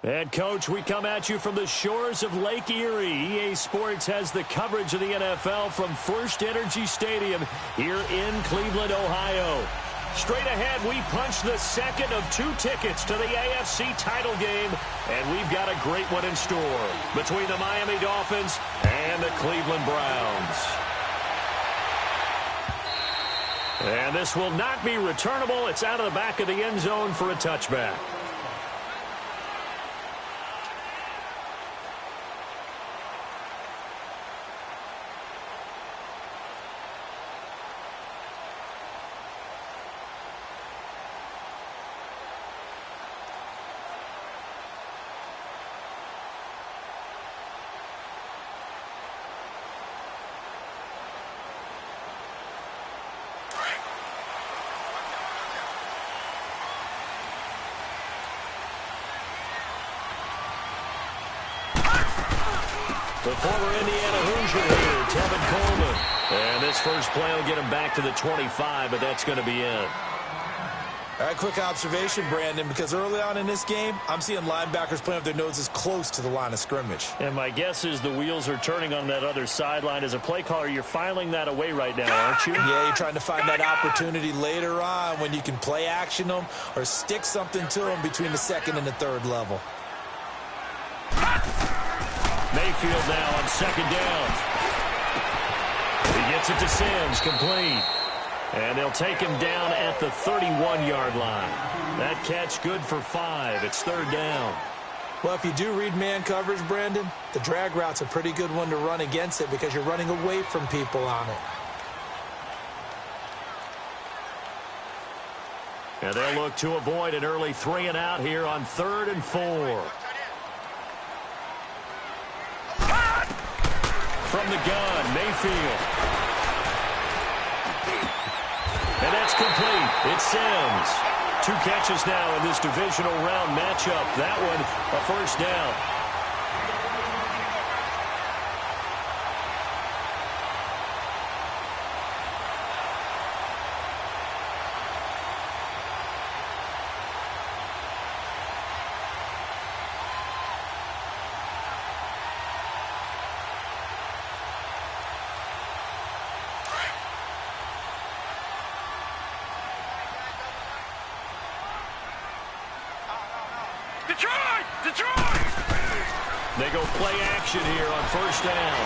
And, Coach, we come at you from the shores of Lake Erie. EA Sports has the coverage of the NFL from First Energy Stadium here in Cleveland, Ohio. Straight ahead, we punch the second of 2 tickets to the AFC title game, and we've got a great one in store between the Miami Dolphins and the Cleveland Browns. And this will not be returnable. It's out of the back of the end zone for a touchback. The former Indiana Hoosier here, Tevin Coleman. And this first play will get him back to the 25, but that's going to be it. All right, quick observation, Brandon, because early on in this game, I'm seeing linebackers playing with their noses close to the line of scrimmage. And my guess is the wheels are turning on that other sideline. As a play caller, you're filing that away right now, aren't you? Yeah, you're trying to find that opportunity later on when you can play action them or stick something to them between the second and the third level. Mayfield now on second down. He gets it to Sims, complete. And they'll take him down at the 31-yard line. That catch good for 5. It's third down. Well, if you do read man coverage, Brandon, the drag route's a pretty good one to run against it because you're running away from people on it. And they'll look to avoid an early 3 and out here on 3rd and 4. From the gun, Mayfield. And that's complete. It's Sims. 2 catches now in this divisional round matchup. That one, a first down. They go play action here on first down.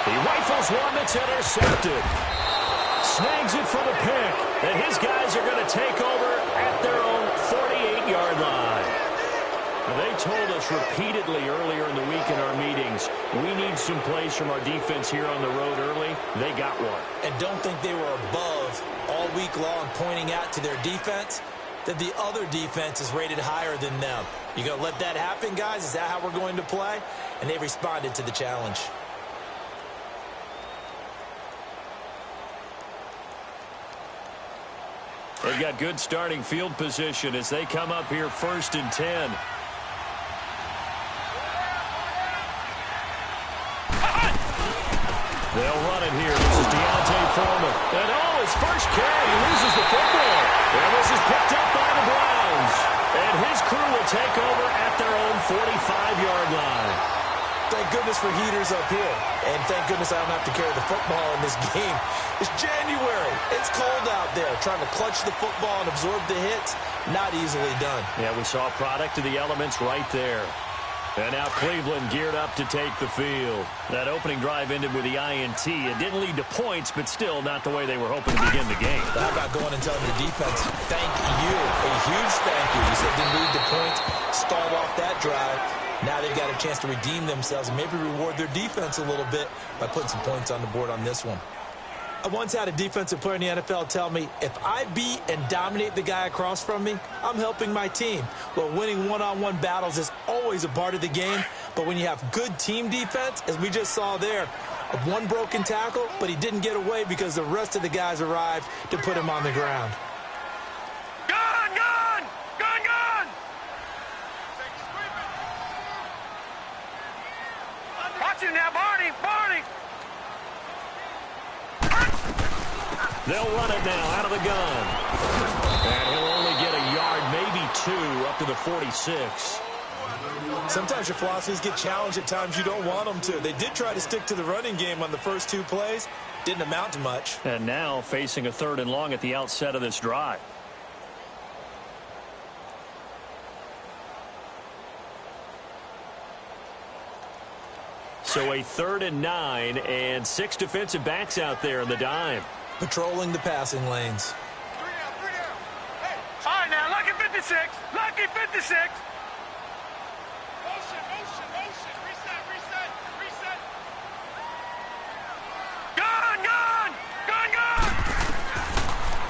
He rifles one that's intercepted. Snags it for the pick. And his guys are going to take over at their own 48-yard line. They told us repeatedly earlier in the week in our meetings, we need some plays from our defense here on the road early. They got one. And don't think they were above all week long pointing out to their defense that the other defense is rated higher than them. You going to let that happen, guys? Is that how we're going to play? And they responded to the challenge. They've got good starting field position as they come up here 1st and 10. They'll run it here. This is Deontay Foreman. And his first carry, he loses the football. And this is picked up by the Browns. And his crew will take over at their own 45-yard line. Thank goodness for heaters up here. And thank goodness I don't have to carry the football in this game. It's January. It's cold out there. Trying to clutch the football and absorb the hits, not easily done. Yeah, we saw a product of the elements right there. And now Cleveland geared up to take the field. That opening drive ended with the INT. It didn't lead to points, but still not the way they were hoping to begin the game. How about going and telling your defense, thank you, a huge thank you. You said didn't lead to points, stalled off that drive. Now they've got a chance to redeem themselves and maybe reward their defense a little bit by putting some points on the board on this one. I once had a defensive player in the NFL tell me, if I beat and dominate the guy across from me, I'm helping my team. Well, winning one-on-one battles is always a part of the game, but when you have good team defense, as we just saw there, one broken tackle, but he didn't get away because the rest of the guys arrived to put him on the ground. Gun! Gun! Gun! Gun! Watch him now, Barney! Barney! They'll run it now out of the gun. And he'll only get a yard, maybe 2, up to the 46. Sometimes your philosophies get challenged at times you don't want them to. They did try to stick to the running game on the first 2 plays. Didn't amount to much. And now facing a 3rd and long at the outset of this drive. So a 3rd and 9 and 6 defensive backs out there in the dime. Patrolling the passing lanes. 3 down, 3 down. Hey. All right, now, lucky 56. Lucky 56. Motion, motion, motion. Reset, reset, reset. Gun, gun, gun, gun.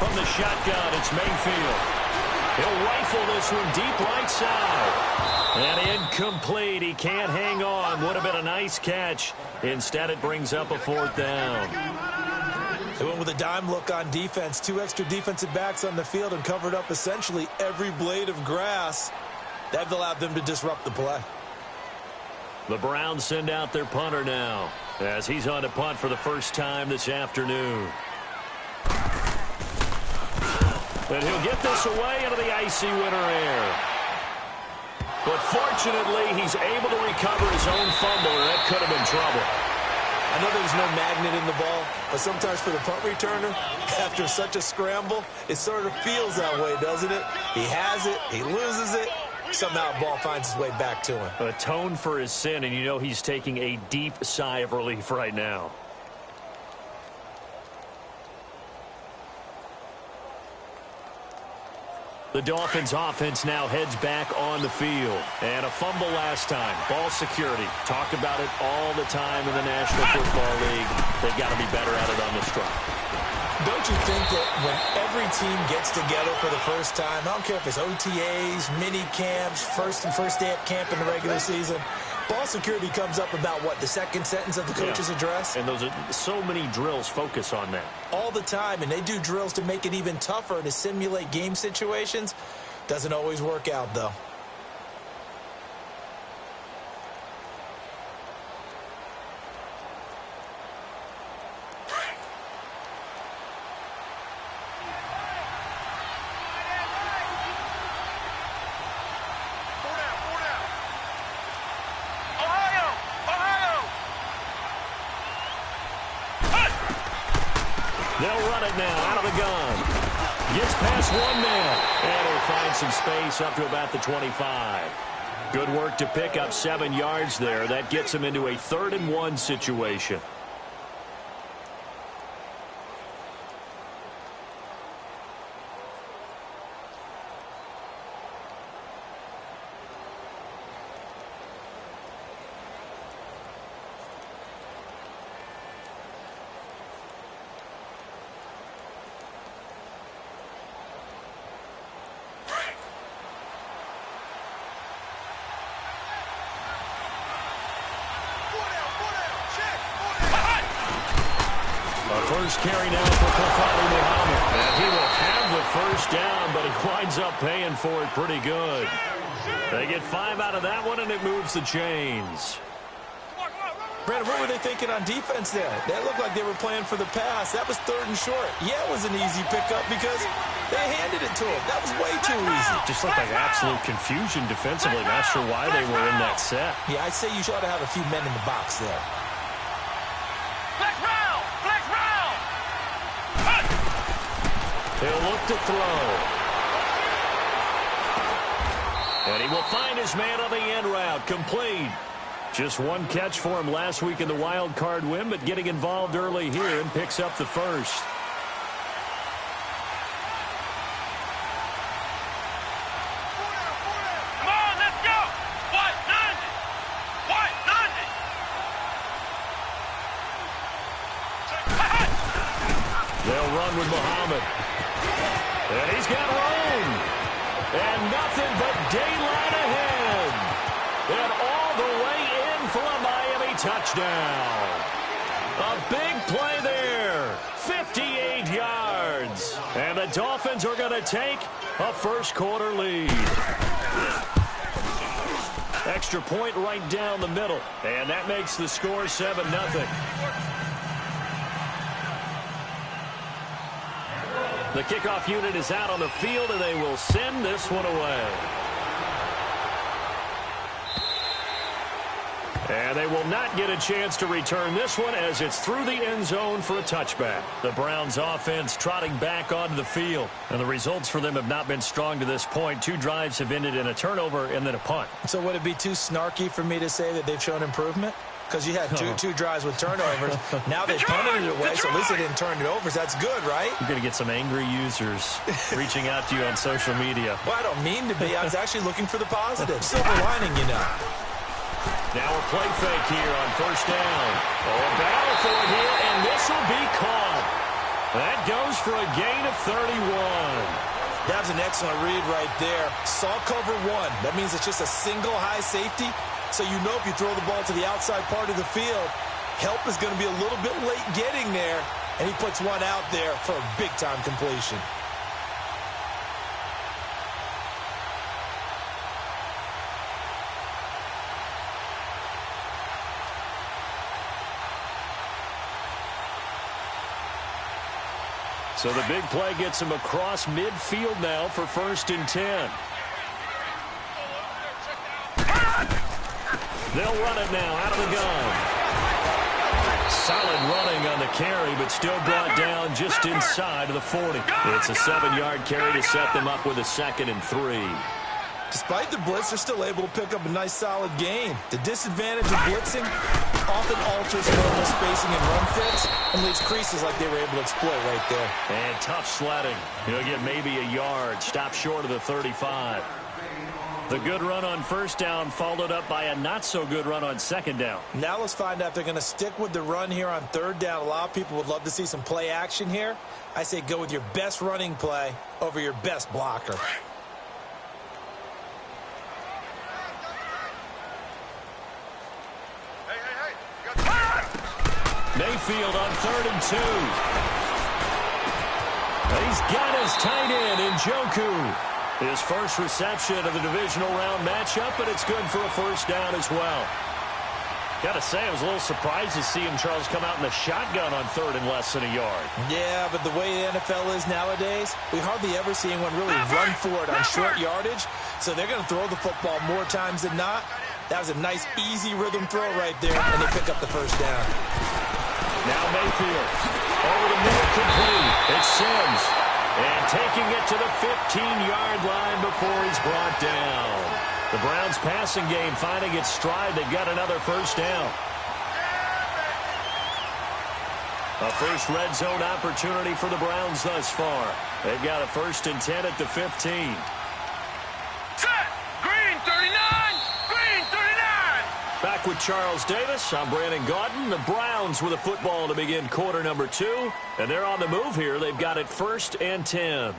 From the shotgun, it's Mayfield. He'll rifle this one deep right side. And incomplete. He can't hang on. Would have been a nice catch. Instead, it brings up a 4th down. They went with a dime look on defense. 2 extra defensive backs on the field and covered up essentially every blade of grass. That allowed them to disrupt the play. The Browns send out their punter now as he's on to punt for the first time this afternoon. And he'll get this away into the icy winter air. But fortunately, he's able to recover his own fumble, or that could have been trouble. I know there's no magnet in the ball, but sometimes for the punt returner, after such a scramble, it sort of feels that way, doesn't it? He has it, he loses it, somehow the ball finds its way back to him. Atone for his sin, and you know he's taking a deep sigh of relief right now. The Dolphins offense now heads back on the field. And a fumble last time. Ball security. Talk about it all the time in the National Football League. They've got to be better at it on this drive. Don't you think that when every team gets together for the first time, I don't care if it's OTAs, mini camps, first day at camp in the regular season, ball security comes up about, what, the second sentence of the coach's address? And those are so many drills focus on that. All the time, and they do drills to make it even tougher to simulate game situations. Doesn't always work out, though. They'll run it now out of the gun. Gets past 1 man. And he'll find some space up to about the 25. Good work to pick up 7 yards there. That gets him into a 3rd and 1 situation. First carry now for Muhammad. And he will have the first down, but he winds up paying for it pretty good. They get 5 out of that one, and it moves the chains. Brandon, what were they thinking on defense there? That looked like they were playing for the pass. That was 3rd and short. Yeah, it was an easy pickup because they handed it to him. That was way too easy. Just looked like absolute confusion defensively. Not sure why they were in that set. Yeah, I'd say you ought to have a few men in the box there. He'll look to throw. And he will find his man on the end route. Complete. Just 1 catch for him last week in the wild card win, but getting involved early here and picks up the first. Come on, let's go. What? Nothing. What? Nothing. They'll run with Muhammad. And he's got room. And nothing but daylight ahead. And all the way in for a Miami touchdown. A big play there. 58 yards. And the Dolphins are going to take a first-quarter lead. Extra point right down the middle. And that makes the score 7-0. The kickoff unit is out on the field, and they will send this one away. And they will not get a chance to return this one as it's through the end zone for a touchback. The Browns offense trotting back onto the field. And the results for them have not been strong to this point. 2 drives have ended in a turnover and then a punt. So would it be too snarky for me to say that they've shown improvement? Because you had two drives with turnovers. Now they've punted it away, so at least they didn't turn it over. So that's good, right? You're going to get some angry users reaching out to you on social media. Well, I don't mean to be. I was actually looking for the positive. Silver lining, you know. Now a play fake here on first down. Oh, a battle for it here, and this will be caught. That goes for a gain of 31. That was an excellent read right there. Saw cover 1. That means it's just a single high safety. So you know if you throw the ball to the outside part of the field, help is going to be a little bit late getting there. And he puts one out there for a big-time completion. So the big play gets him across midfield now for 1st and 10. They'll run it now out of the gun. Solid running on the carry, but still brought down just inside of the 40. It's a 7-yard carry to set them up with a 2nd and 3. Despite the blitz, they're still able to pick up a nice, solid gain. The disadvantage of blitzing often alters normal spacing and run fits and leaves creases like they were able to exploit right there. And tough sledding. He'll get maybe a yard. Stop short of the 35. The good run on first down followed up by a not-so-good run on second down. Now let's find out if they're going to stick with the run here on third down. A lot of people would love to see some play action here. I say go with your best running play over your best blocker. Mayfield on 3rd and 2. He's got his tight end in Njoku. His first reception of the divisional round matchup, but it's good for a first down as well. Got to say, I was a little surprised to see him, Charles, come out in the shotgun on 3rd and less than a yard. Yeah, but the way the NFL is nowadays, we hardly ever see anyone really run for it on short yardage. So they're going to throw the football more times than not. That was a nice, easy rhythm throw right there, and they pick up the first down. Now Mayfield over the middle complete. It's Sims. And taking it to the 15-yard line before he's brought down. The Browns passing game finding its stride. They've got another first down. A first red zone opportunity for the Browns thus far. They've got a 1st and 10 at the 15. Set! Green 39! Green 39! Back with Charles Davis. I'm Brandon Gaudin. The Browns with a football to begin quarter number 2. And they're on the move here. They've got it 1st and 10.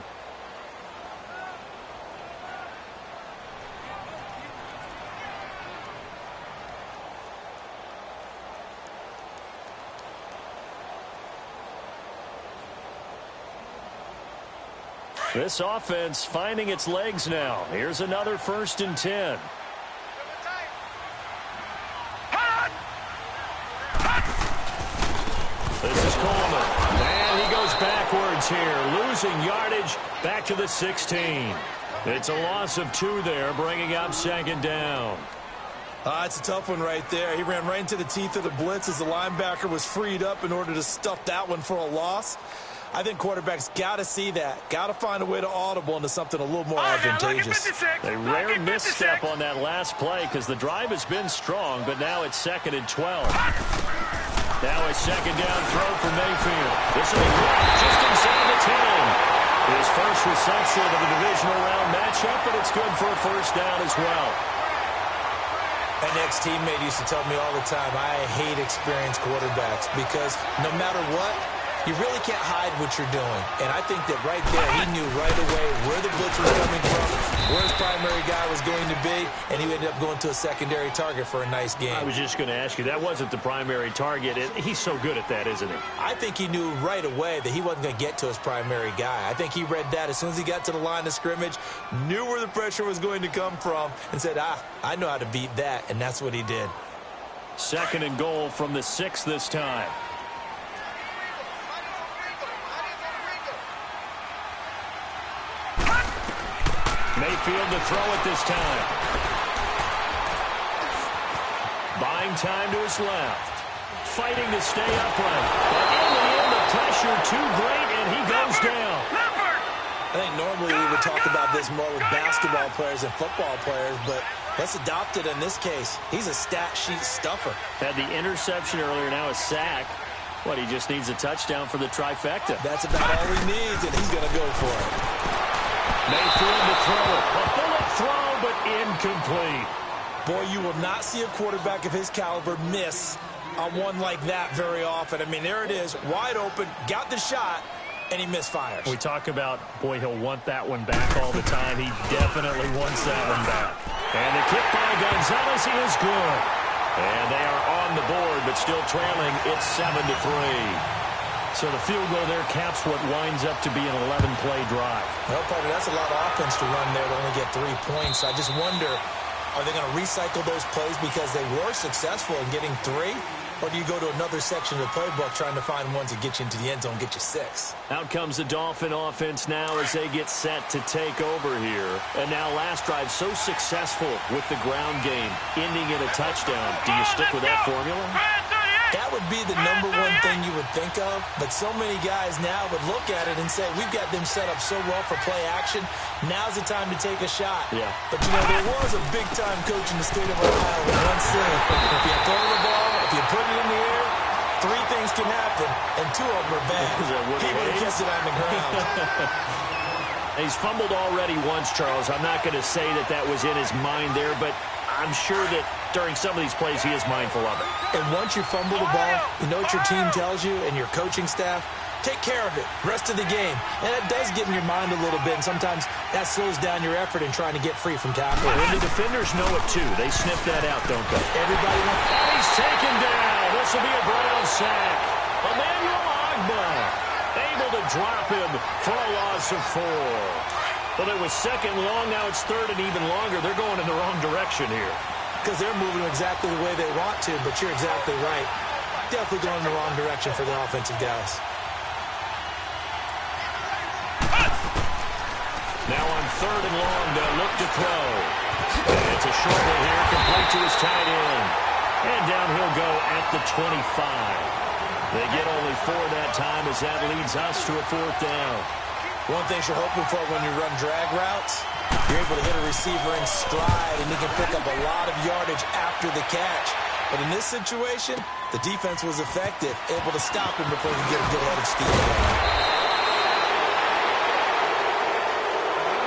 This offense finding its legs now. Here's another 1st and 10. This is Coleman. And he goes backwards here. Losing yardage back to the 16. It's a loss of 2 there, bringing up 2nd down. It's a tough one right there. He ran right into the teeth of the blitz as the linebacker was freed up in order to stuff that one for a loss. I think quarterbacks got to see that. Got to find a way to audible into something a little more advantageous. A rare misstep on that last play because the drive has been strong, but now it's 2nd and 12. Now a 2nd down throw for Mayfield. This will be blocked just inside the 10. His first reception of the divisional round matchup, but it's good for a first down as well. An ex-teammate used to tell me all the time, I hate experienced quarterbacks because no matter what, you really can't hide what you're doing. And I think that right there, he knew right away where the blitz was coming from, where his primary guy was going to be, and he ended up going to a secondary target for a nice game. I was just going to ask you, that wasn't the primary target. He's so good at that, isn't he? I think he knew right away that he wasn't going to get to his primary guy. I think he read that as soon as he got to the line of scrimmage, knew where the pressure was going to come from, and said, I know how to beat that, and that's what he did. 2nd and goal from the 6 this time. Mayfield to throw it this time. Buying time to his left. Fighting to stay upright. But in the end, the pressure too great, and he goes down. I think normally we would talk about this more with basketball players and football players, but let's adopt it in this case. He's a stat sheet stuffer. Had the interception earlier, now a sack. What, he just needs a touchdown for the trifecta. That's about all he needs, and he's going to go for it. Mayfield to throw it. A bullet throw, but incomplete. Boy, you will not see a quarterback of his caliber miss on one like that very often. I mean, there it is, wide open, got the shot, and he misfires. We talk about, boy, he'll want that one back all the time. He definitely wants that one back. And the kick by Gonzalez is good. And they are on the board, but still trailing. It's 7-3. So the field goal there caps what winds up to be an 11-play drive. Well, partner, that's a lot of offense to run there to only get 3 points. I just wonder, are they going to recycle those plays because they were successful in getting 3? Or do you go to another section of the playbook trying to find one to get you into the end zone, get you 6? Out comes the Dolphin offense now as they get set to take over here. And now last drive so successful with the ground game, ending in a touchdown. Do you stick with that formula? That would be the number one thing you would think of, but so many guys now would look at it and say, we've got them set up so well for play action, now's the time to take a shot. Yeah. But, you know, there was a big-time coach in the state of Ohio who once said, if you throw the ball, if you put it in the air, 3 things can happen, and 2 of them are bad. He would have kept it on the ground. He's fumbled already once, Charles. I'm not going to say that that was in his mind there, but I'm sure that during some of these plays he is mindful of it. And once you fumble the ball, you know what your team tells you and your coaching staff? Take care of it. Rest of the game. And it does get in your mind a little bit, and sometimes that slows down your effort in trying to get free from tackling. And the defenders know it, too. They sniff that out, don't they? Everybody wants... And he's taken down. This will be a Brown sack. Emmanuel Agba able to drop him for a loss of 4. Well, it was second long. Now it's third and even longer. They're going in the wrong direction here. Because they're moving exactly the way they want to, but you're exactly right. Definitely going in the wrong direction for the offensive guys. Now on third and long, they'll look to throw. And it's a short one here, complete to his tight end. And down he'll go at the 25. They get only 4 that time as that leads us to a 4th down. One thing you're hoping for when you run drag routes, you're able to hit a receiver in stride, and he can pick up a lot of yardage after the catch. But in this situation, the defense was effective, able to stop him before he could get a good head of steam.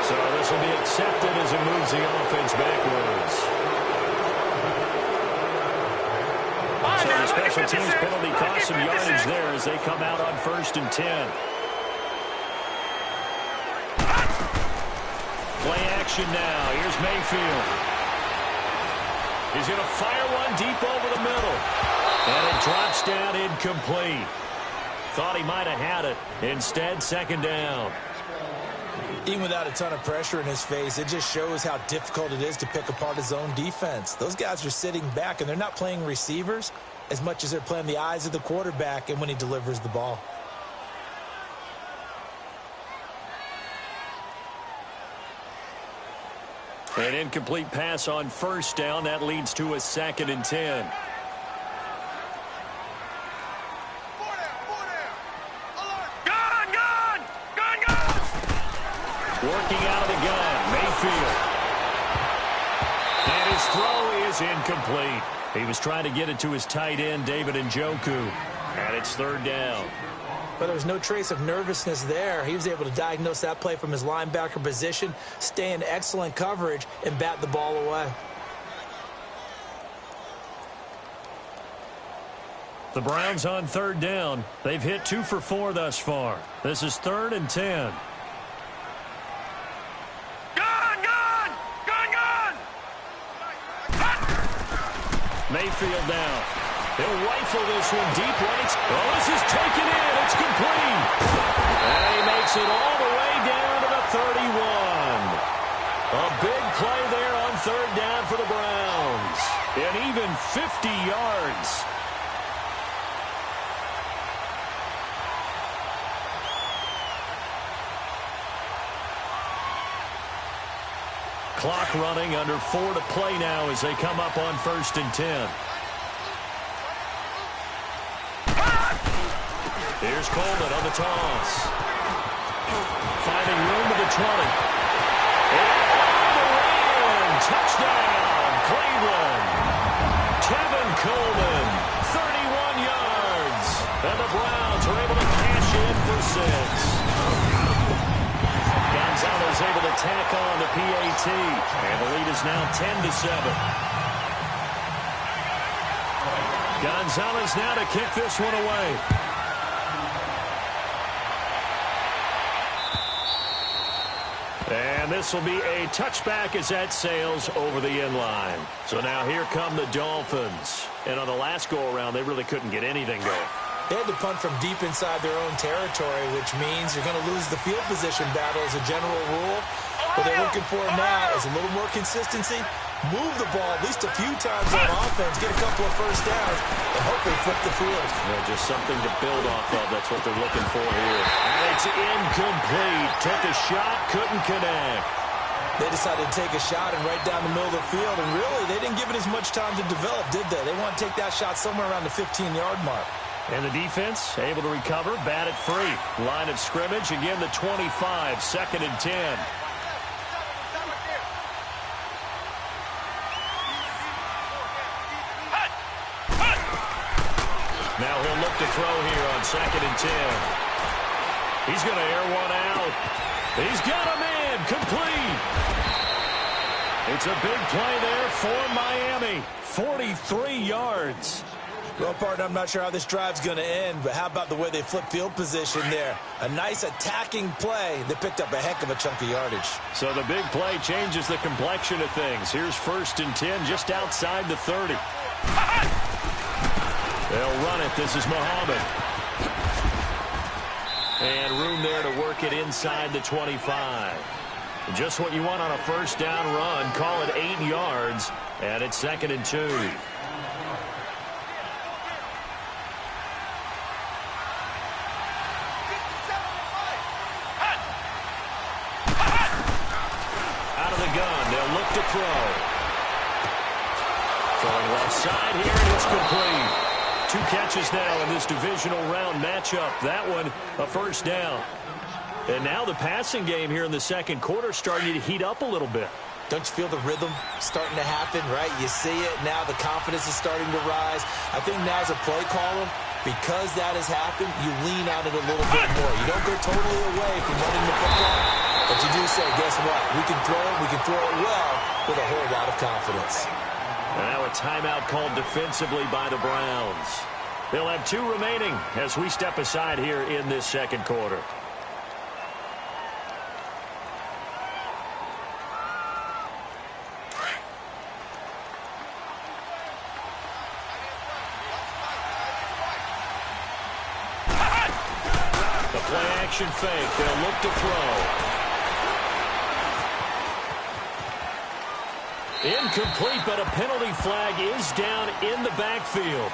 So this will be accepted as it moves the offense backwards. So the special teams penalty cost some yardage there as they come out on 1st and 10. Play action now. Here's Mayfield. He's going to fire one deep over the middle. And it drops down incomplete. Thought he might have had it. Instead, 2nd down. Even without a ton of pressure in his face, it just shows how difficult it is to pick apart his own defense. Those guys are sitting back, and they're not playing receivers as much as they're playing the eyes of the quarterback and when he delivers the ball. An incomplete pass on 1st down. That leads to a 2nd and 10. Working out of the gun, Mayfield. And his throw is incomplete. He was trying to get it to his tight end, David Njoku. And it's 3rd down. But there was no trace of nervousness there. He was able to diagnose that play from his linebacker position, stay in excellent coverage, and bat the ball away. The Browns on 3rd down. They've hit 2 for 4 thus far. This is 3rd and 10. Mayfield down. He'll rifle this one deep right. Oh, this is taken in. It's complete. And he makes it all the way down to the 31. A big play there on 3rd down for the Browns. And even 50 yards. Clock running, under 4 to play now as they come up on 1st and 10. Here's Coleman on the toss. Finding room to the 20. And the touchdown, Cleveland. Kevin Coleman, 31 yards. And the Browns are able to cash in for 6. Gonzalez able to tack on the PAT. And the lead is now 10-7. Gonzalez now to kick this one away. And this will be a touchback as that sails over the end line. So now here come the Dolphins. And on the last go-around, they really couldn't get anything going. They had to punt from deep inside their own territory, which means you're going to lose the field position battle as a general rule. What they're looking for now is a little more consistency, move the ball at least a few times on offense, get a couple of first downs, and hopefully flip the field. Yeah, just something to build off of. That's what they're looking for here. And it's incomplete. Took a shot, couldn't connect. They decided to take a shot and right down the middle of the field, and really, they didn't give it as much time to develop, did they? They want to take that shot somewhere around the 15-yard mark. And the defense able to recover, bat it free. Line of scrimmage, again the 25, 2nd and 10. Now he'll look to throw here on 2nd and 10. He's going to air one out. He's got a man, complete. It's a big play there for Miami. 43 yards. Well, partner, I'm not sure how this drive's going to end, but how about the way they flip field position there? A nice attacking play. They picked up a heck of a chunk of yardage. So the big play changes the complexion of things. Here's 1st and 10 just outside the 30. They'll run it. This is Muhammad. And room there to work it inside the 25. Just what you want on a first down run. Call it 8 yards. And it's 2nd and 2. Gun. They'll look to throw. Throwing left side here, and it's complete. 2 catches now in this divisional round matchup. That one, a first down. And now the passing game here in the second quarter starting to heat up a little bit. Don't you feel the rhythm starting to happen, right? You see it now. The confidence is starting to rise. I think now as a play caller, because that has happened, you lean on it a little bit more. You don't go totally away from running the football. But you do say, guess what? We can throw it well with a whole lot of confidence. And now a timeout called defensively by the Browns. They'll have 2 remaining as we step aside here in this second quarter. The play action fake. They'll look to throw. Incomplete, but a penalty flag is down in the backfield.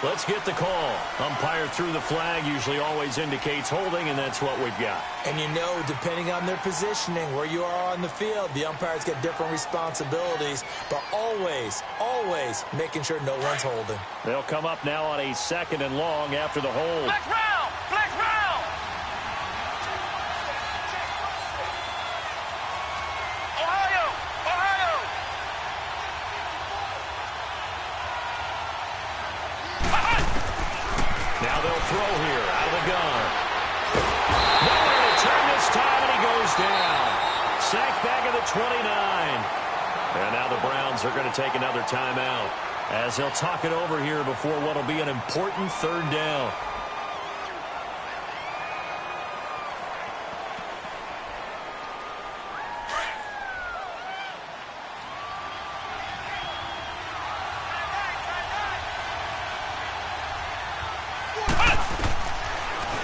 Let's get the call. Umpire threw the flag, usually always indicates holding, and that's what we've got. And you know, depending on their positioning, where you are on the field, the umpires get different responsibilities, but always, always making sure no one's holding. They'll come up now on a 2nd and long after the hold. Flex round! Flex round! Now they'll throw here out of the gun. Nowhere to turn this time, and he goes down. Sacked back at the 29. And now the Browns are going to take another timeout as they'll talk it over here before what will be an important 3rd down.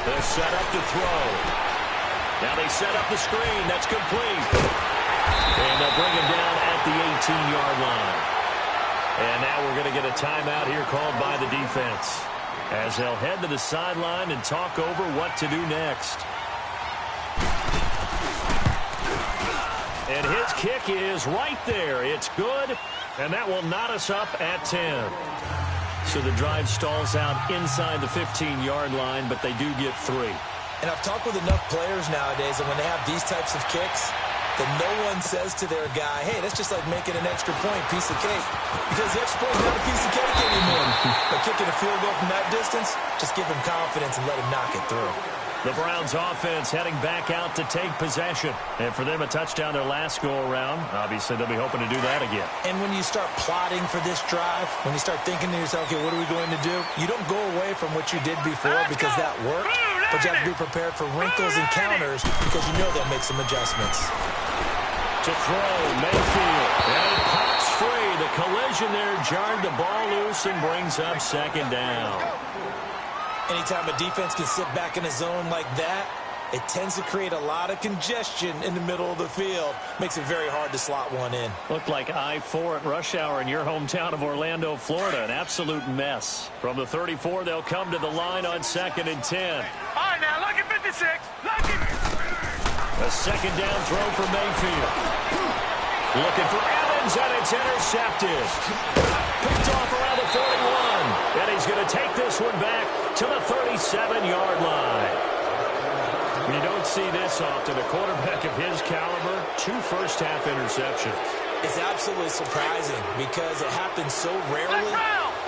They'll set up to throw. Now they set up the screen. That's complete. And they'll bring him down at the 18-yard line. And now we're going to get a timeout here called by the defense as they'll head to the sideline and talk over what to do next. And his kick is right there. It's good, and that will knot us up at 10. So the drive stalls out inside the 15-yard line, but they do get 3. And I've talked with enough players nowadays, and when they have these types of kicks, that no one says to their guy, hey, that's just like making an extra point, piece of cake. Because the extra point's not a piece of cake anymore. But kicking a field goal from that distance, just give him confidence and let him knock it through. The Browns offense heading back out to take possession. And for them, a touchdown their last go-around. Obviously, they'll be hoping to do that again. And when you start plotting for this drive, when you start thinking to yourself, okay, what are we going to do? You don't go away from what you did before because that worked. But you have to be prepared for wrinkles and counters because you know they'll make some adjustments. To throw, Mayfield. And it pops free. The collision there jarred the ball loose and brings up second down. Anytime a defense can sit back in a zone like that, it tends to create a lot of congestion in the middle of the field. Makes it very hard to slot one in. Looked like I-4 at rush hour in your hometown of Orlando, Florida. An absolute mess. From the 34, they'll come to the line on 2nd and 10. All right, now, lucky 56. Lucky. A second down throw for Mayfield. Looking for Evans, and it's intercepted. Picked off around the 41. And he's going to take this one back to the 37-yard line. You don't see this often. A quarterback of his caliber, 2 first-half interceptions. It's absolutely surprising because it happens so rarely.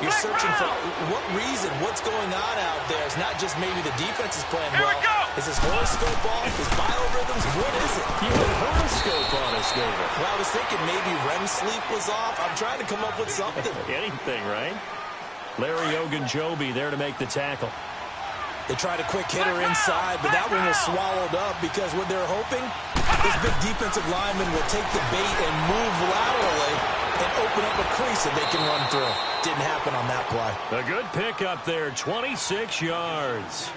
You're searching for what reason, what's going on out there. It's not just maybe the defense is playing well. Is his horoscope off? His biorhythms? What is it? You went horoscope on us, David. Well, I was thinking maybe REM sleep was off. I'm trying to come up with something. Anything, right? Larry Ogunjobi there to make the tackle. They tried a quick hitter inside, but that one was swallowed up because what they're hoping, this big defensive lineman will take the bait and move laterally and open up a crease that they can run through. Didn't happen on that play. A good pickup there, 26 yards.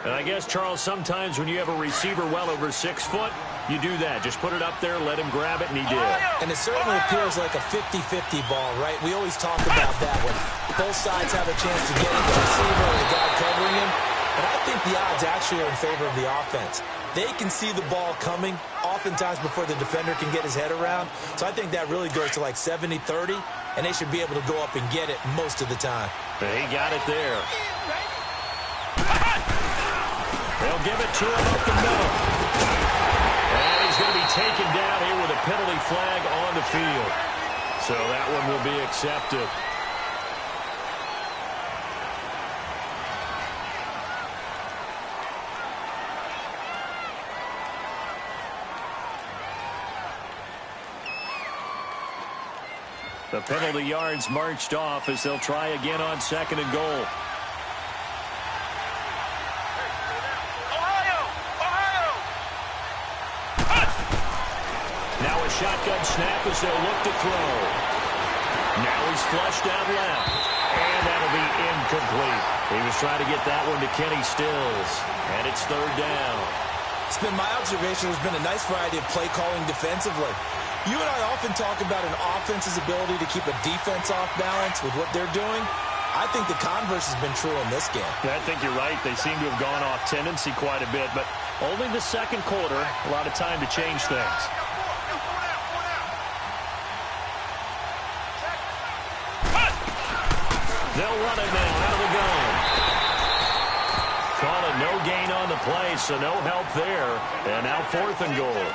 And I guess, Charles, sometimes when you have a receiver well over 6 foot, you do that. Just put it up there, let him grab it, and he did. And it certainly appears like a 50-50 ball, right? We always talk about that when both sides have a chance to get it, the receiver or the guy covering him. But I think the odds actually are in favor of the offense. They can see the ball coming oftentimes before the defender can get his head around. So I think that really goes to like 70-30, and they should be able to go up and get it most of the time. But he got it there. They'll give it to him up the middle. And he's going to be taken down here with a penalty flag on the field. So that one will be accepted. The penalty yards marched off as they'll try again on 2nd and goal. Now a shotgun snap as they'll look to throw. Now he's flushed out left. And that'll be incomplete. He was trying to get that one to Kenny Stills. And it's 3rd down. It's been my observation. There's been a nice variety of play calling defensively. You and I often talk about an offense's ability to keep a defense off balance with what they're doing. I think the converse has been true in this game. Yeah, I think you're right. They seem to have gone off tendency quite a bit, but only the 2nd quarter, a lot of time to change things. They'll run it now out of the gun. Call it no gain on the play, so no help there. And now 4th and goal.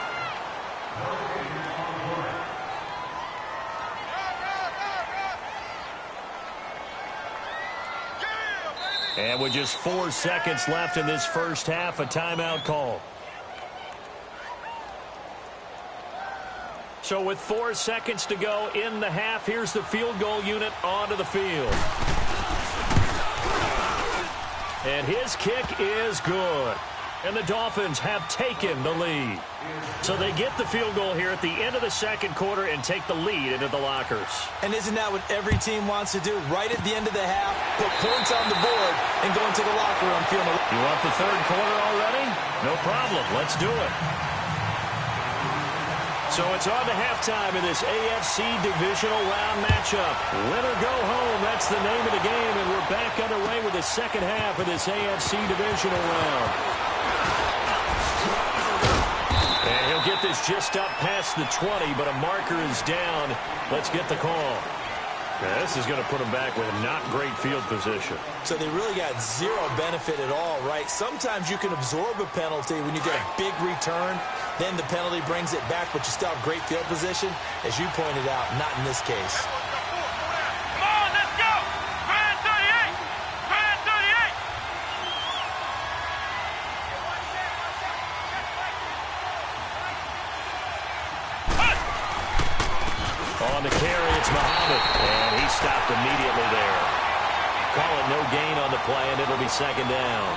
And with just 4 seconds left in this first half, a timeout call. So with 4 seconds to go in the half, here's the field goal unit onto the field. And his kick is good. And the Dolphins have taken the lead. So they get the field goal here at the end of the 2nd quarter and take the lead into the lockers. And isn't that what every team wants to do? Right at the end of the half, put points on the board and go into the locker room feeling. You want the 3rd quarter already? No problem. Let's do it. So it's on to halftime in this AFC Divisional Round matchup. Win or go home, that's the name of the game, and we're back underway with the 2nd half of this AFC Divisional Round. And he'll get this just up past the 20, but a marker is down. Let's get the call. Yeah, this is going to put them back with not great field position. So they really got zero benefit at all, right? Sometimes you can absorb a penalty when you get a big return. Then the penalty brings it back, but you still have great field position. As you pointed out, not in this case. Come on, let's go! Grand 38! Grand 38! On the carry, it's Muhammad, and he stopped immediately there. Call it no gain on the play, and it'll be second down.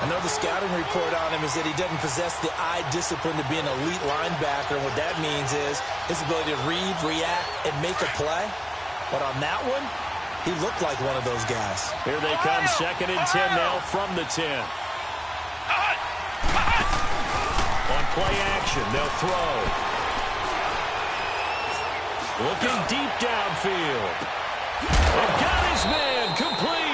I know the scouting report on him is that he doesn't possess the eye discipline to be an elite linebacker. And what that means is his ability to read, react, and make a play. But on that one, he looked like one of those guys. Here they come, second and 10 now from the 10. On play action, they'll throw. Looking deep downfield. And got his man complete.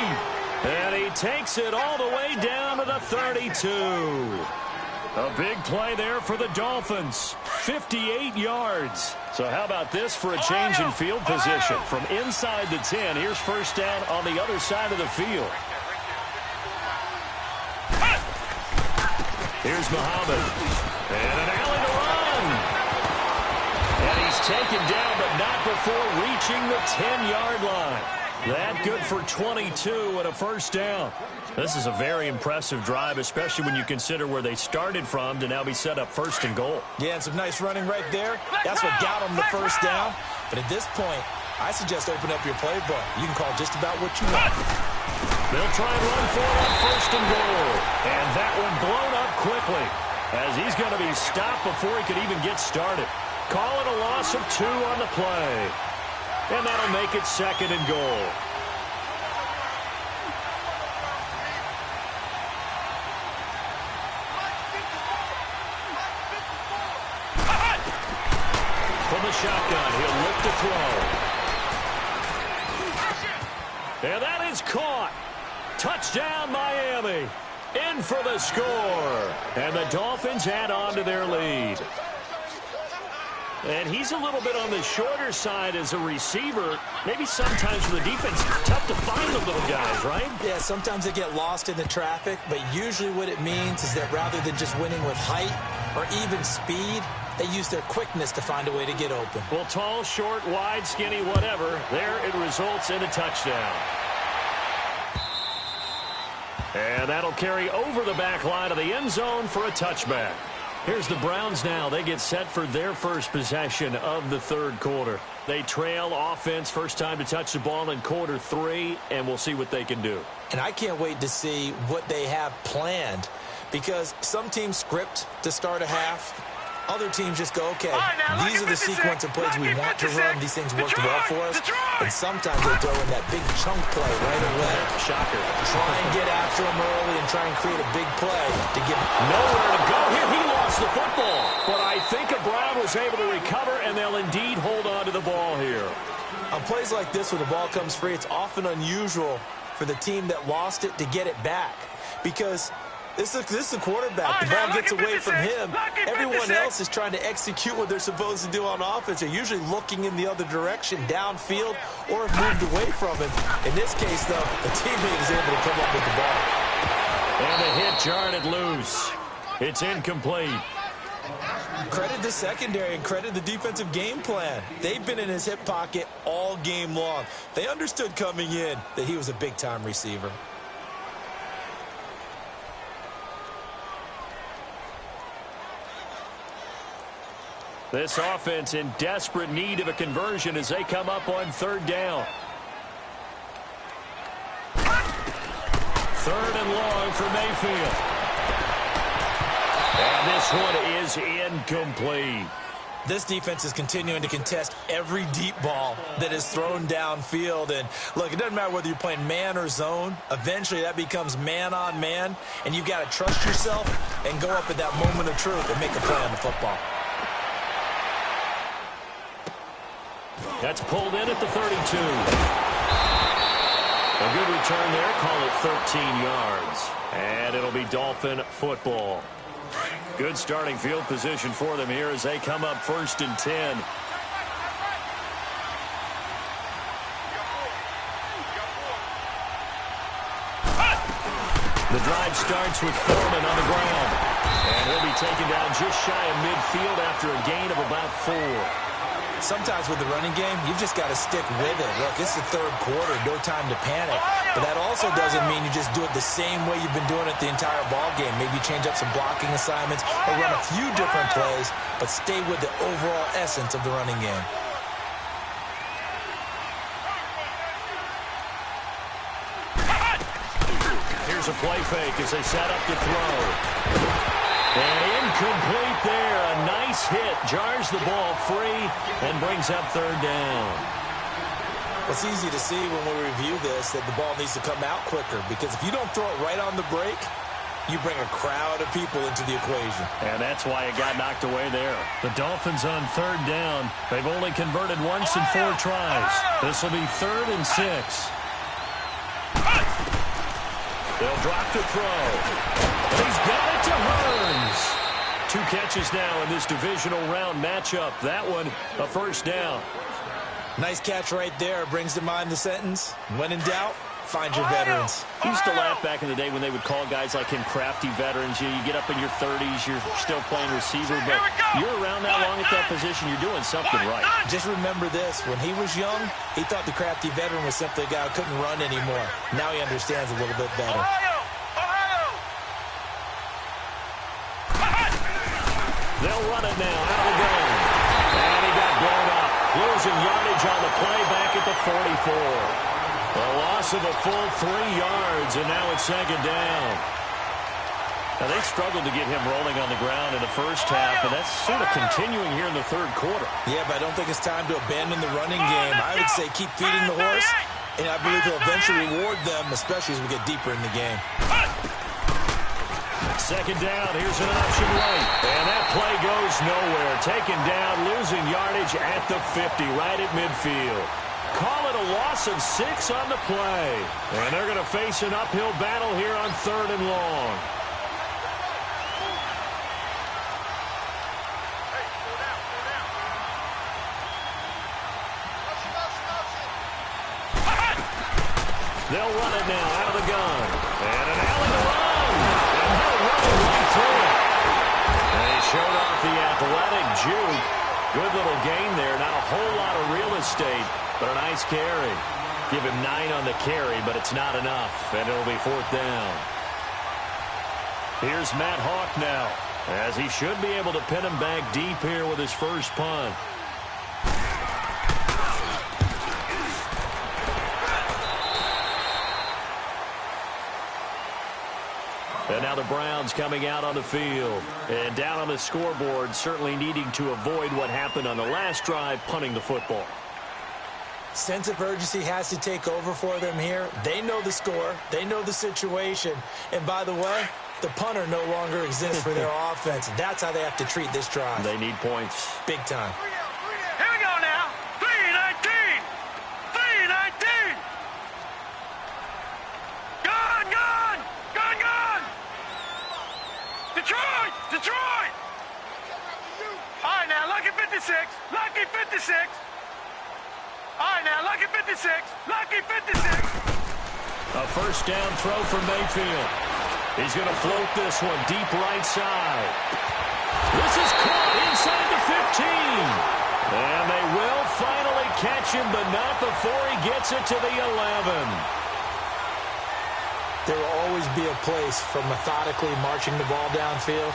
And he takes it all the way down to the 32. A big play there for the Dolphins. 58 yards. So how about this for a change in field position? From inside the 10, here's first down on the other side of the field. Here's Muhammad. And an alley to run. And he's taken down, but not before reaching the 10-yard line. That good for 22 and a first down. This is a very impressive drive, especially when you consider where they started from to now be set up first and goal. Yeah, and some nice running right there. That's what got them the first down. But at this point, I suggest open up your playbook. You can call just about what you want. They'll try and run for it on first and goal. And that one blown up quickly as he's going to be stopped before he could even get started. Call it a loss of 2 on the play. And that'll make it second and goal. From the shotgun, he'll look to throw. And that is caught. Touchdown, Miami. In for the score. And the Dolphins add on to their lead. And he's a little bit on the shorter side as a receiver. Maybe sometimes for the defense, tough to find the little guys, right? Yeah, sometimes they get lost in the traffic, but usually what it means is that rather than just winning with height or even speed, they use their quickness to find a way to get open. Well, tall, short, wide, skinny, whatever, there it results in a touchdown. And that'll carry over the back line of the end zone for a touchback. Here's the Browns now. They get set for their first possession of the third quarter. They trail offense, first time to touch the ball in quarter 3, and we'll see what they can do. And I can't wait to see what they have planned, because some teams script to start a half. Other teams just go, okay, these are the sequence of plays we want to run. These things worked well for us. And sometimes they throw in that big chunk play right away. Shocker. Try and get after him early and try and create a big play to give nowhere to go here. He lost the football. But I think a Brown was able to recover, and they'll indeed hold on to the ball here. On plays like this where the ball comes free, it's often unusual for the team that lost it to get it back, because this is the quarterback. The ball gets away from him. Everyone else is trying to execute what they're supposed to do on offense. They're usually looking in the other direction, downfield, or have moved away from him. In this case, though, the teammate is able to come up with the ball. And the hit jarred it loose. It's incomplete. Credit the secondary and credit the defensive game plan. They've been in his hip pocket all game long. They understood coming in that he was a big-time receiver. This offense in desperate need of a conversion as they come up on third down. Third and long for Mayfield. And this one is incomplete. This defense is continuing to contest every deep ball that is thrown downfield. And, look, it doesn't matter whether you're playing man or zone. Eventually, that becomes man-on-man, and you've got to trust yourself and go up at that moment of truth and make a play on the football. That's pulled in at the 32. A good return there. Call it 13 yards. And it'll be Dolphin football. Good starting field position for them here as they come up first and 10. The drive starts with Foreman on the ground. And he'll be taken down just shy of midfield after a gain of about 4. Sometimes with the running game, you've just got to stick with it. Look, it's the third quarter, no time to panic. But that also doesn't mean you just do it the same way you've been doing it the entire ball game. Maybe change up some blocking assignments or run a few different plays, but stay with the overall essence of the running game. Here's a play fake as they set up to throw. And incomplete there. A nice hit. Jars the ball free and brings up third down. It's easy to see when we review this that the ball needs to come out quicker, because if you don't throw it right on the break, you bring a crowd of people into the equation. And that's why it got knocked away there. The Dolphins on third down. They've only converted once in 4 tries. This will be 3rd and 6. They'll drop to throw. And he's got it to Hearns. 2 catches now in this divisional round matchup. That one, a first down. Nice catch right there. Brings to mind the sentence, when in doubt, find your veterans. I used to laugh back in the day when they would call guys like him crafty veterans. You get up in your 30s, you're still playing receiver, but you're around that long at that position, you're doing something right. Just remember this. When he was young, he thought the crafty veteran was simply a guy who couldn't run anymore. Now he understands a little bit better. They'll run it now out of the gun. And he got blown up. Losing yardage on the play back at the 44. A loss of a full 3 yards, and now it's 2nd down. Now, they struggled to get him rolling on the ground in the first half, and that's sort of continuing here in the 3rd quarter. Yeah, but I don't think it's time to abandon the running game. I would say keep feeding the horse, and I believe he'll eventually reward them, especially as we get deeper in the game. 2nd down, here's an option right. And that play goes nowhere. Taken down, losing yardage at the 50, right at midfield. Call it a loss of 6 on the play. And they're going to face an uphill battle here on 3rd and long. They'll run it now out of the gun. And an alley to run. And they'll run it right through it. And he showed off the athletic juke. Good little gain there. Not a whole lot of real estate, but a nice carry. Give him 9 on the carry, but it's not enough. And it'll be 4th down. Here's Matt Hawk now, as he should be able to pin him back deep here with his first punt. And now the Browns coming out on the field. And down on the scoreboard, certainly needing to avoid what happened on the last drive, punting the football. Sense of urgency has to take over for them here. They know the score. They know the situation. And by the way, the punter no longer exists for their offense. That's how they have to treat this drive. They need points. Big time. Here we go now. 3-19. 3-19. Gun, gun. Gun, gun. Detroit. Detroit. All right, now, lucky 56. Lucky 56. All right, now, lucky 56. Lucky 56. A first down throw for Mayfield. He's going to float this one deep right side. This is caught inside the 15. And they will finally catch him, but not before he gets it to the 11. There will always be a place for methodically marching the ball downfield.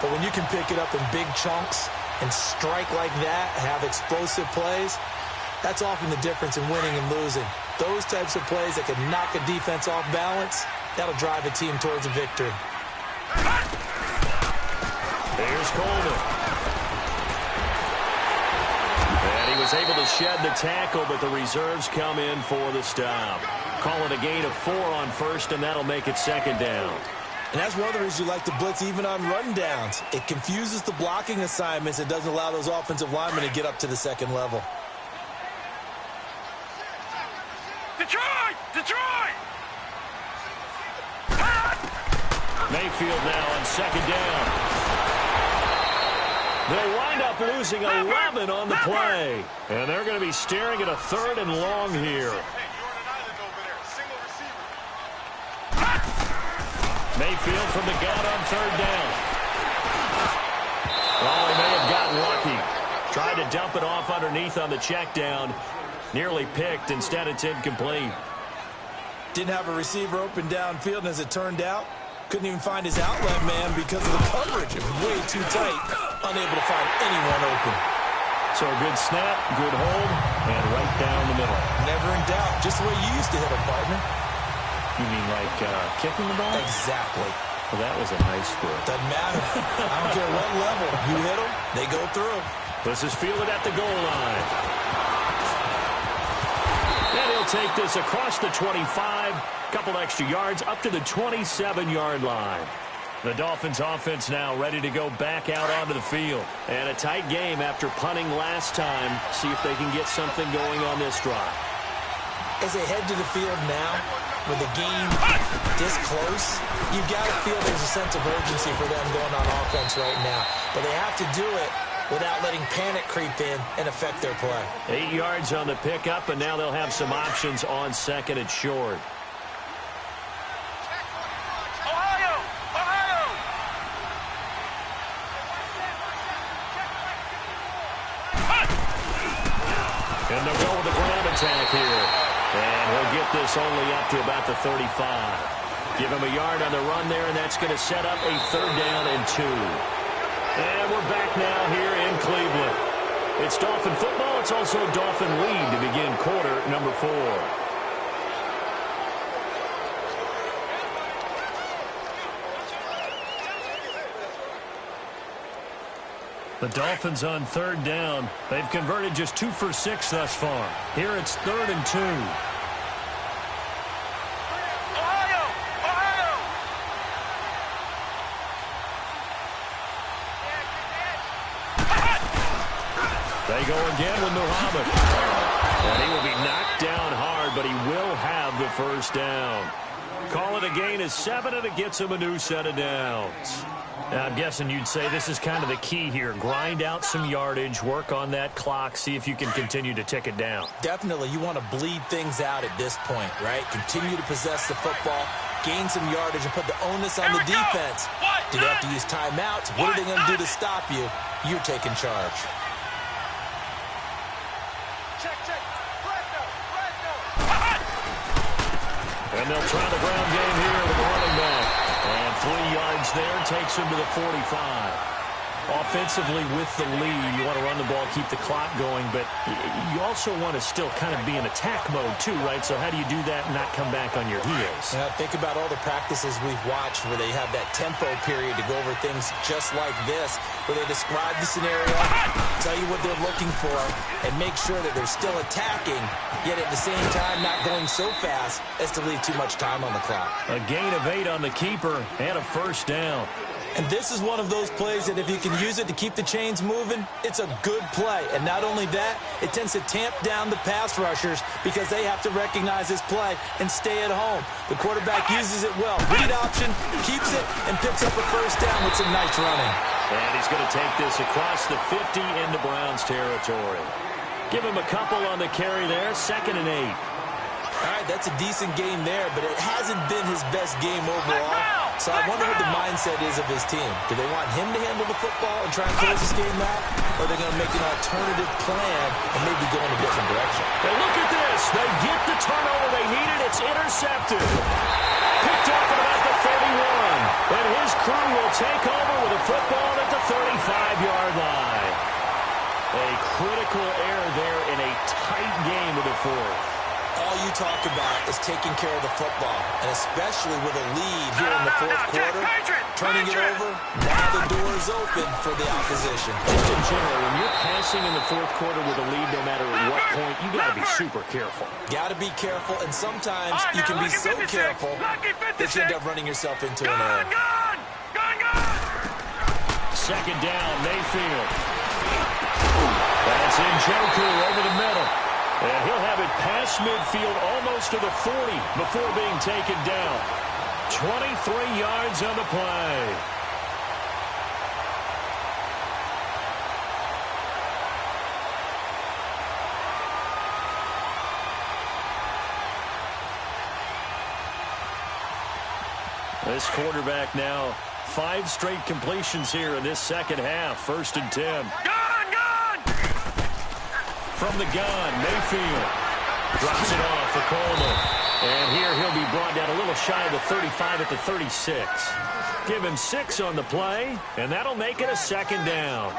But when you can pick it up in big chunks and strike like that, have explosive plays, that's often the difference in winning and losing. Those types of plays that can knock a defense off balance, that'll drive a team towards a victory. There's Coleman. And he was able to shed the tackle, but the reserves come in for the stop. Call it a gain of 4 on first, and that'll make it 2nd down. And that's one of the reasons you like to blitz even on run downs. It confuses the blocking assignments. It doesn't allow those offensive linemen to get up to the second level. Detroit! Detroit! Mayfield now on 2nd down. They wind up losing 11 on the play. And they're going to be staring at a 3rd and long here. Mayfield from the gun on third down. Oh, he may have gotten lucky. Tried to dump it off underneath on the check down. Nearly picked. Instead, it's incomplete. Didn't have a receiver open downfield, and as it turned out, couldn't even find his outlet man because of the coverage. It was way too tight. Unable to find anyone open. So a good snap, good hold, and right down the middle. Never in doubt. Just the way you used to hit a partner. You mean like kicking the ball? Exactly. Well, that was a nice score. Doesn't matter. I don't care what level. You hit them, they go through. This is fielded at the goal line. And he'll take this across the 25. Couple extra yards up to the 27-yard line. The Dolphins offense now ready to go back out onto the field. And a tight game after punting last time. See if they can get something going on this drive. As they head to the field now, with the game this close, you've got to feel there's a sense of urgency for them going on offense right now. But they have to do it without letting panic creep in and affect their play. 8 yards on the pickup, and now they'll have some options on second and short. And they'll go with the ground attack here. And he'll get this only up to about the 35. Give him a yard on the run there, and that's going to set up a 3rd down and 2. And we're back now here in Cleveland. It's Dolphin football. It's also Dolphin lead to begin quarter number 4. The Dolphins on 3rd down. They've converted just 2 for 6 thus far. Here it's 3rd and 2. They go again with Muhammad. And he will be knocked down hard, but he will have the 1st down. Call it a gain of 7, and it gets him a new set of downs. Now, I'm guessing you'd say this is kind of the key here. Grind out some yardage, work on that clock, see if you can continue to tick it down. Definitely, you want to bleed things out at this point, right? Continue to possess the football, gain some yardage, and put the onus on the defense. Do they have to use timeouts? What are they going to do to stop you? You're taking charge. And they'll try the ground game here with the running back. And 3 yards there takes him to the 45. Offensively with the lead, you want to run the ball, keep the clock going, but you also want to still kind of be in attack mode too, right? So how do you do that and not come back on your heels? Yeah, think about all the practices we've watched where they have that tempo period to go over things just like this, where they describe the scenario, tell you what they're looking for, and make sure that they're still attacking, yet at the same time not going so fast as to leave too much time on the clock. A gain of 8 on the keeper and a 1st down. And this is one of those plays that if you can use it to keep the chains moving, it's a good play. And not only that, it tends to tamp down the pass rushers because they have to recognize this play and stay at home. The quarterback uses it well. Read option, keeps it, and picks up a 1st down with some nice running. And he's going to take this across the 50 into Browns territory. Give him a couple on the carry there, 2nd and 8. All right, that's a decent game there, but it hasn't been his best game overall. So I wonder what the mindset is of his team. Do they want him to handle the football and try and close this game out? Or are they going to make an alternative plan and maybe go in a different direction? Now look at this. They get the turnover they needed. It's intercepted. Picked up at about the 31. And his crew will take over with a football at the 35-yard line. A critical error there in a tight game of the 4th. All you talk about is taking care of the football, and especially with a lead here in the 4th quarter, turning it over, now the door is open for the opposition. Just in general, when you're passing in the 4th quarter with a lead, no matter at what point, you got to be super careful. Got to be careful, and sometimes you can be so careful that you end up running yourself into an error. 2nd down, Mayfield. That's Njoku over the middle. And he'll have it past midfield almost to the 40 before being taken down. 23 yards on the play. This quarterback now 5 straight completions here in this second half. 1st and 10. Gun! From the gun, Mayfield drops it off for Coleman. And here he'll be brought down a little shy of the 35 at the 36. Give him 6 on the play, and that'll make it a 2nd down.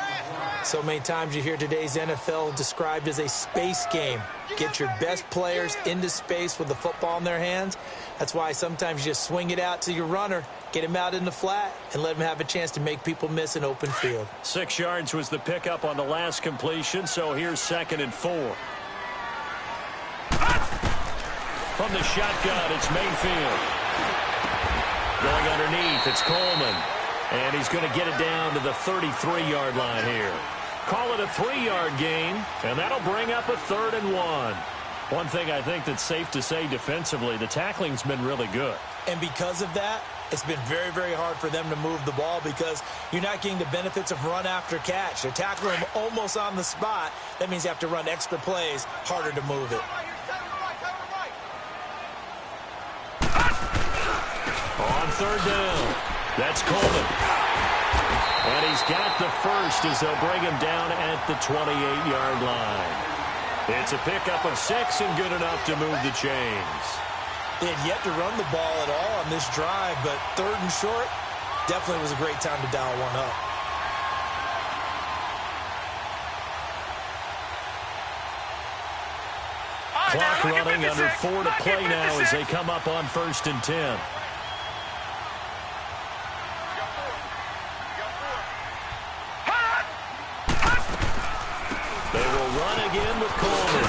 So many times you hear today's NFL described as a space game. Get your best players into space with the football in their hands. That's why sometimes you just swing it out to your runner, get him out in the flat, and let him have a chance to make people miss an open field. 6 yards was the pickup on the last completion, so here's 2nd and 4. From the shotgun, it's Mayfield. Going underneath, it's Coleman. And he's going to get it down to the 33-yard line here. Call it a 3-yard gain, and that'll bring up a 3rd and 1. One thing I think that's safe to say defensively, the tackling's been really good. And because of that, it's been very, very hard for them to move the ball because you're not getting the benefits of run after catch. They're tackling them almost on the spot. That means you have to run extra plays, harder to move it. On 3rd down, that's Coleman. And he's got the first as they'll bring him down at the 28-yard line. It's a pickup of 6 and good enough to move the chains. They had yet to run the ball at all on this drive, but 3rd and short definitely was a great time to dial one up. Clock running, under 4 to play now as they come up on 1st and 10. They will run again with Coleman.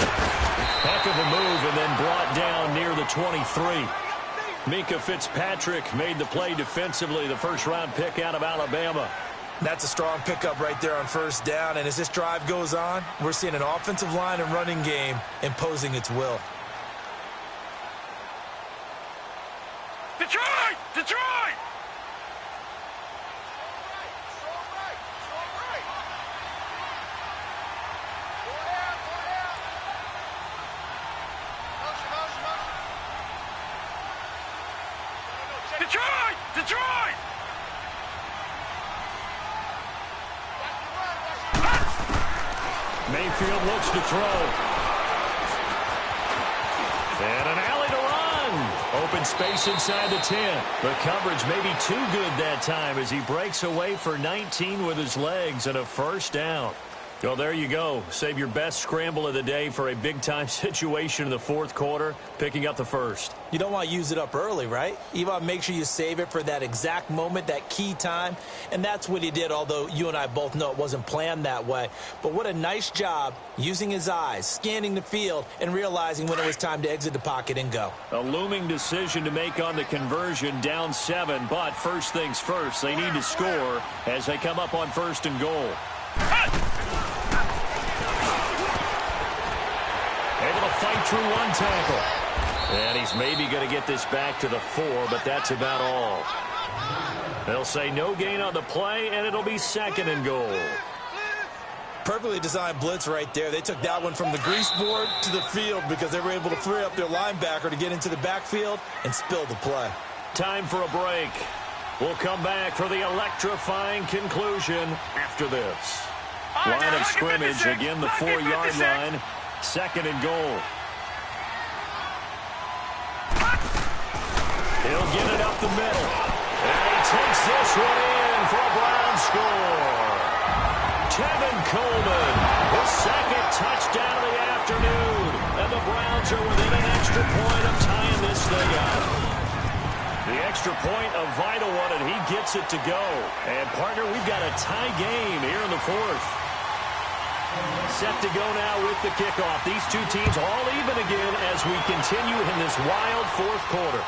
Heck of a move and then brought down near the 23. Minka Fitzpatrick made the play defensively, the first-round pick out of Alabama. That's a strong pickup right there on 1st down. And as this drive goes on, we're seeing an offensive line and running game imposing its will. Detroit! Detroit! Detroit! Detroit! Mayfield looks to throw. And an alley to run. Open space inside the 10. The coverage may be too good that time as he breaks away for 19 with his legs and a 1st down. Well, there you go. Save your best scramble of the day for a big-time situation in the 4th quarter, picking up the 1st. You don't want to use it up early, right? You want to make sure you save it for that exact moment, that key time. And that's what he did, although you and I both know it wasn't planned that way. But what a nice job using his eyes, scanning the field, and realizing when it was time to exit the pocket and go. A looming decision to make on the conversion, down 7. But first things first, they need to score as they come up on 1st and goal. Able to fight through 1 tackle. And he's maybe going to get this back to the 4, but that's about all. They'll say no gain on the play, and it'll be 2nd and goal. Perfectly designed blitz right there. They took that one from the grease board to the field because they were able to free up their linebacker to get into the backfield and spill the play. Time for a break. We'll come back for the electrifying conclusion after this. Line of scrimmage, again the 4-yard line. 2nd and goal. He'll get it up the middle. And he takes this one in for a Brown score. Tevin Coleman, his 2nd touchdown of the afternoon. And the Browns are within an extra point of tying this thing up. The extra point, a vital one, and he gets it to go. And, partner, we've got a tie game here in the 4th. Set to go now with the kickoff. These two teams all even again as we continue in this wild 4th quarter.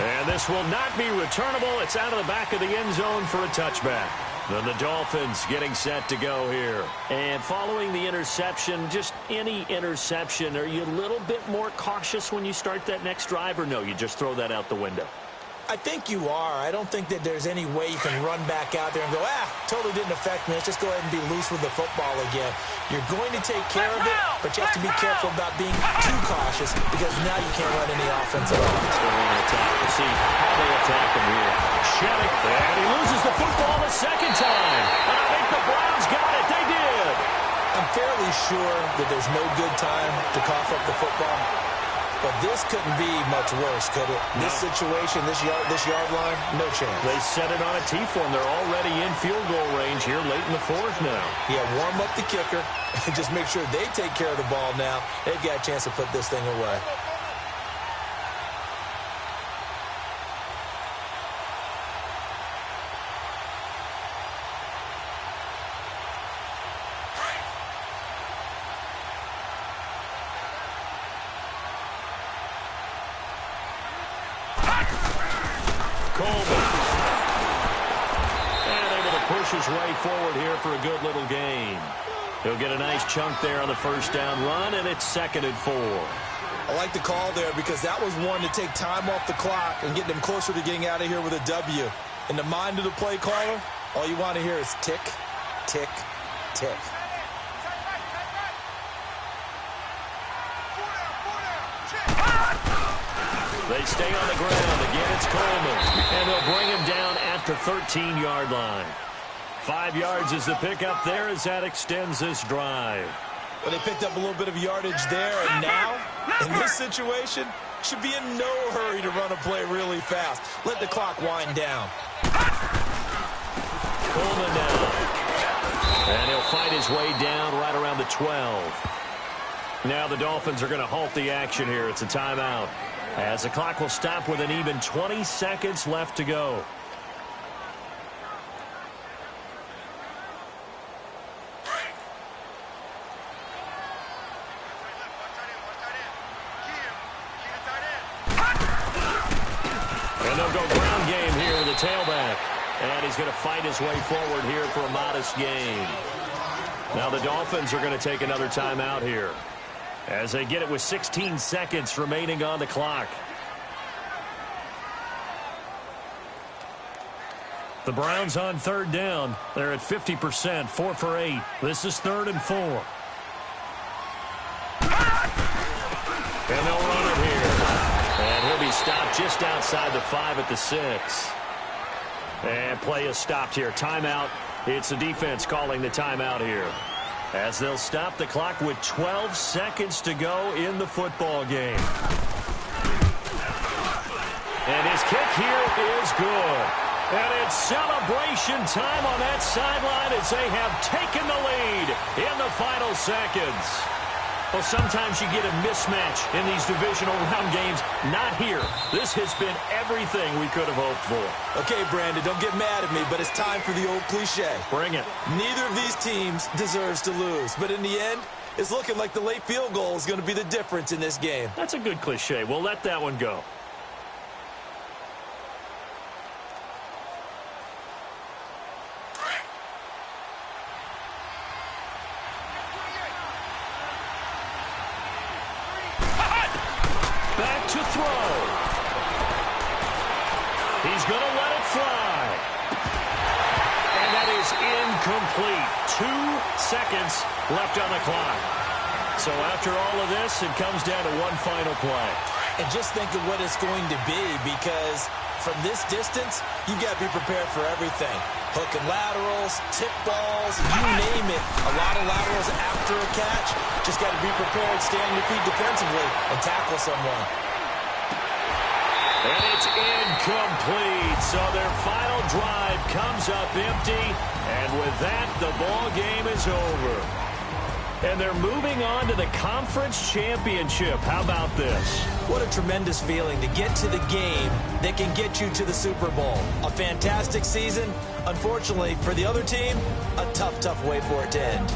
And this will not be returnable. It's out of the back of the end zone for a touchback. Then the Dolphins getting set to go here. And following the interception, just any interception, are you a little bit more cautious when you start that next drive, or no, you just throw that out the window? I think you are. I don't think that there's any way you can run back out there and go, totally didn't affect me. Let's just go ahead and be loose with the football again. You're going to take care of it, but you have to be careful about being too cautious because now you can't run any offense at all. Still in attack. We'll see how they attack him here. Shettick, and he loses the football the second time. And I think the Browns got it. They did. I'm fairly sure that there's no good time to cough up the football. But this couldn't be much worse, could it? No. This situation, this yard line, no chance. They set it on a T-form. They're already in field goal range here late in the fourth now. Yeah, warm up the kicker and just make sure they take care of the ball now. They've got a chance to put this thing away. His way forward here for a good little gain. He'll get a nice chunk there on the first down run, and it's 2nd and 4. I like the call there because that was one to take time off the clock and get them closer to getting out of here with a W. In the mind of the play caller, all you want to hear is tick, tick, tick. They stay on the ground. Again, it's Coleman, and they'll bring him down at the 13-yard line. 5 yards is the pickup there as that extends this drive. Well, they picked up a little bit of yardage there, and now, in this situation, should be in no hurry to run a play really fast. Let the clock wind down. Coleman now. And he'll fight his way down right around the 12. Now the Dolphins are going to halt the action here. It's a timeout, as the clock will stop with an even 20 seconds left to go. Tailback, and he's going to fight his way forward here for a modest gain. Now the Dolphins are going to take another timeout here as they get it with 16 seconds remaining on the clock. The Browns on 3rd down. They're at 50%, 4 for 8. This is 3rd and 4. And they'll run it here. And he'll be stopped just outside the 5 at the 6. And play is stopped here. Timeout. It's the defense calling the timeout here, as they'll stop the clock with 12 seconds to go in the football game. And his kick here is good. And it's celebration time on that sideline as they have taken the lead in the final seconds. Well, sometimes you get a mismatch in these divisional round games. Not here. This has been everything we could have hoped for. Okay, Brandon, don't get mad at me, but it's time for the old cliche. Bring it. Neither of these teams deserves to lose, but in the end, it's looking like the late field goal is going to be the difference in this game. That's a good cliche. We'll let that one go. To throw. He's going to let it fly. And that is incomplete. 2 seconds left on the clock. So after all of this, it comes down to one final play. And just think of what it's going to be, because from this distance, you got to be prepared for everything. Hook and laterals, tip balls, you name it. A lot of laterals after a catch. Just got to be prepared, stay on your feet defensively, and tackle someone. And it's incomplete. So their final drive comes up empty. And with that, the ball game is over. And they're moving on to the conference championship. How about this? What a tremendous feeling to get to the game that can get you to the Super Bowl. A fantastic season. Unfortunately, for the other team, a tough, tough way for it to end.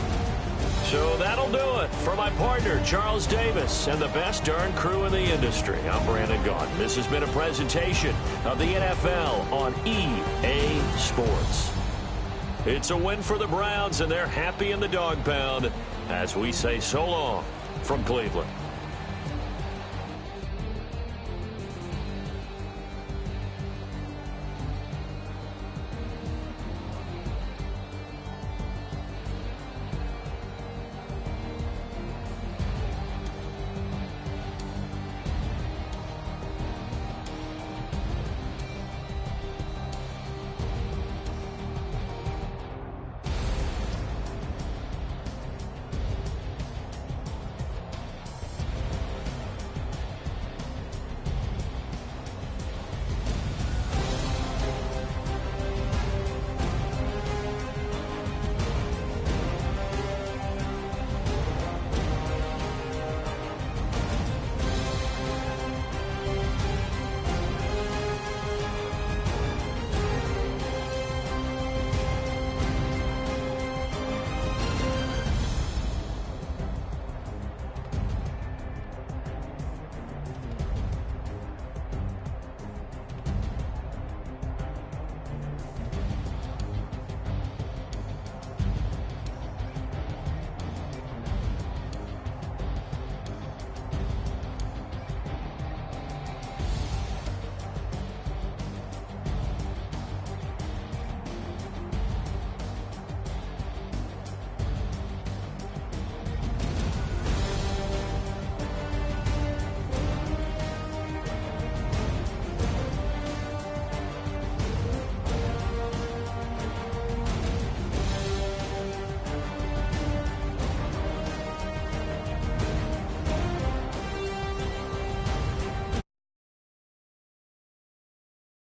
So that'll do it for my partner, Charles Davis, and the best darn crew in the industry. I'm Brandon Gaudin. This has been a presentation of the NFL on EA Sports. It's a win for the Browns, and they're happy in the dog pound as we say so long from Cleveland.